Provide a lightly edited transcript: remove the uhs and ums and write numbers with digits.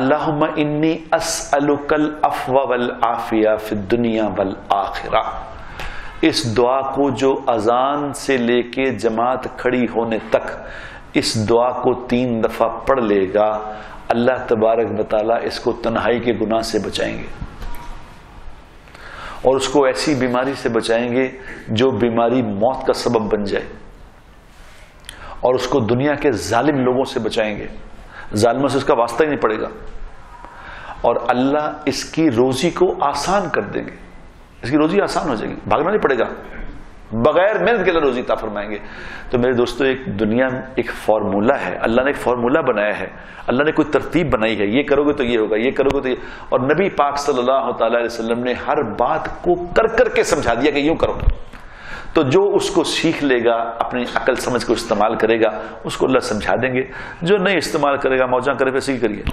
اللہم انی اسألک العفو والعافیہ فی الدنیا والآخرہ. اس دعا کو جو اذان سے لے کے جماعت کھڑی ہونے تک اس دعا کو 3 دفعہ پڑھ لے گا، اللہ تبارک و تعالیٰ اس کو تنہائی کے گناہ سے بچائیں گے، اور اس کو ایسی بیماری سے بچائیں گے جو بیماری موت کا سبب بن جائے، اور اس کو دنیا کے ظالم لوگوں سے بچائیں گے، ظالموں سے اس کا واسطہ ہی نہیں پڑے گا، اور اللہ اس کی روزی کو آسان کر دیں گے. اس کی روزی آسان ہو جائے گی، بھاگنا نہیں پڑے گا، بغیر محنت کے اللہ روزی عطا فرمائیں گے. تو میرے دوستو، ایک دنیا میں ایک فارمولہ ہے، اللہ نے ایک فارمولہ بنایا ہے، اللہ نے کوئی ترتیب بنائی ہے، یہ کرو گے تو یہ ہوگا، یہ کرو گے تو یہ. اور نبی پاک صلی اللہ تعالی علیہ وسلم نے ہر بات کو کر کے سمجھا دیا کہ یوں کرو. تو جو اس کو سیکھ لے گا، اپنی عقل سمجھ کو استعمال کرے گا، اس کو اللہ سمجھا دیں گے. جو نہیں استعمال کرے گا، موجاں کرے، ویسے ہی کریے.